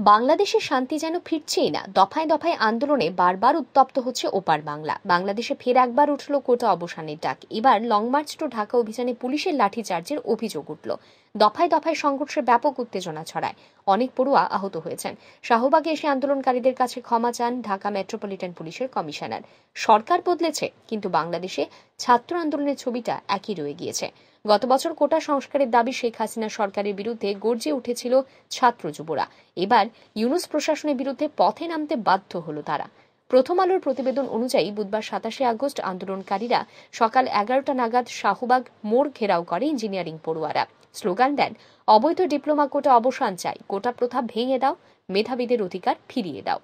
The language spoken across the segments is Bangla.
বাংলাদেশের শান্তি যেন ফিরছেই না। দফায় দফায় আন্দোলনে বারবার উত্তপ্ত হচ্ছে ওপার বাংলা। বাংলাদেশে ফের একবার উঠল কোটা অবসানের ডাক। এবার লং মার্চ টু ঢাকা অভিযানে পুলিশের লাঠিচার্জের অভিযোগ উঠল। দফায় দফায় সংঘর্ষে ব্যাপক উত্তেজনা ছড়ায়, অনেক পড়ুয়া আহত হয়েছেন। শাহবাগে এসে আন্দোলনকারীদের কাছে ক্ষমা চান ঢাকা মেট্রোপলিটন পুলিশের কমিশনার। সরকার বদলেছে, কিন্তু বাংলাদেশে ছাত্র আন্দোলনের ছবিটা একই রয়ে গিয়েছে। গত বছর কোটা সংস্কারের দাবি শেখ হাসিনা সরকারের বিরুদ্ধে গর্জে উঠেছিল ছাত্র যুবরা। এবার ইউনূস প্রশাসনের বিরুদ্ধে পথে নামতে বাধ্য হলো তারা। প্রথম আলোর প্রতিবেদন অনুযায়ী বুধবার 27 আগস্ট আন্দোলনকারীরা সকাল 11টা নাগাদ শাহবাগ মোড় ঘেরাও করে ইঞ্জিনিয়ারিং পড়ুয়ারা। স্লোগান দেন, অবৈধ ডিপ্লোমা কোটা অবসান চাই, কোটা প্রথা ভেঙে দাও, মেধাবীদের অধিকার ফিরিয়ে দাও।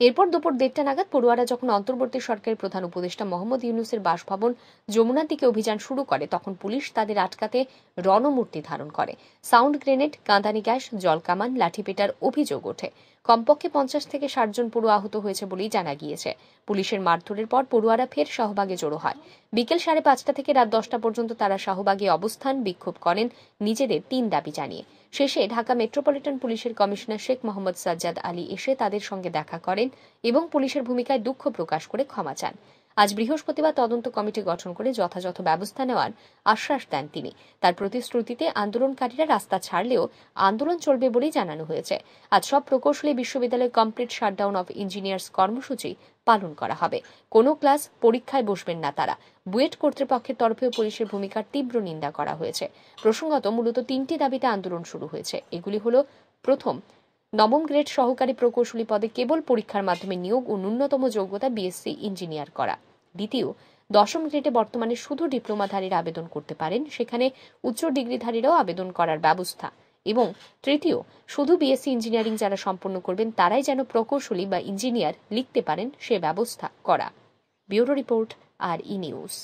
এরপর দুপুর 1:30টা নাগাদ পড়ুয়ারা যখন অন্তর্বর্তী সরকারের প্রধান উপদেষ্টা মোহাম্মদ ইউনূসের বাসভবন যমুনার দিকে অভিযান শুরু করে, তখন পুলিশ তাদের আটকাতে রণমূর্তি ধারণ করে। সাউন্ড গ্রেনেড, কাঁদানি গ্যাস, জলকামান, লাঠিপেটার অভিযোগ ওঠে। কমপক্ষে 50 থেকে 60 জন পড়ুয়া আহত হয়েছে বলেই জানা গিয়েছে। পুলিশের মারধরের পর পড়ুয়ারা ফের শাহবাগে জড়ো হয়। বিকেল 5:30 থেকে রাত 10টা পর্যন্ত তারা শাহবাগে অবস্থান বিক্ষোভ করেন নিজেদের 3 দাবি জানিয়ে। শেষে ঢাকা মেট্রোপলিটন পুলিশের কমিশনার শেখ মোহাম্মদ সাজ্জাদ আলী এসে তাদের সঙ্গে দেখা করেন এবং পুলিশের ভূমিকায় দুঃখ প্রকাশ করে ক্ষমা চান। আজ বৃহস্পতিবার তদন্ত কমিটি গঠন করে যথাযথ ব্যবস্থা নেওয়ার আশ্বাস দেন তিনি। তার প্রতিশ্রুতিতে আন্দোলনকারীরা রাস্তা ছাড়লেও আন্দোলন চলবে বলেই জানানো হয়েছে। আজ সব প্রকৌশলী বিশ্ববিদ্যালয়ে কমপ্লিট শাটডাউন অফ ইঞ্জিনিয়ার্স কর্মসূচি পালন করা হবে। কোনো ক্লাস পরীক্ষায় বসবেন না তারা। বুয়েট কর্তৃপক্ষের তরফেও পুলিশের ভূমিকার তীব্র নিন্দা করা হয়েছে। প্রসঙ্গত, মূলত 3টি দাবিতে আন্দোলন শুরু হয়েছে। এগুলি হলো, প্রথম, নবম গ্রেড সহকারী প্রকৌশলী পদে কেবল পরীক্ষার মাধ্যমে নিয়োগ ও ন্যূনতম যোগ্যতা বিএসসি ইঞ্জিনিয়ার করা। দ্বিতীয়, 10ম গ্রেডে বর্তমানে শুধু ডিপ্লোমাধারীরা আবেদন করতে পারেন, সেখানে উচ্চ ডিগ্রিধারীরাও আবেদন করার ব্যবস্থা। এবং তৃতীয়, শুধু বিএসসি ইঞ্জিনিয়ারিং যারা সম্পন্ন করবেন তারাই যেন প্রকৌশলী বা ইঞ্জিনিয়ার লিখতে পারেন সে ব্যবস্থা করা। ব্যুরো রিপোর্ট, আর ই নিউজ।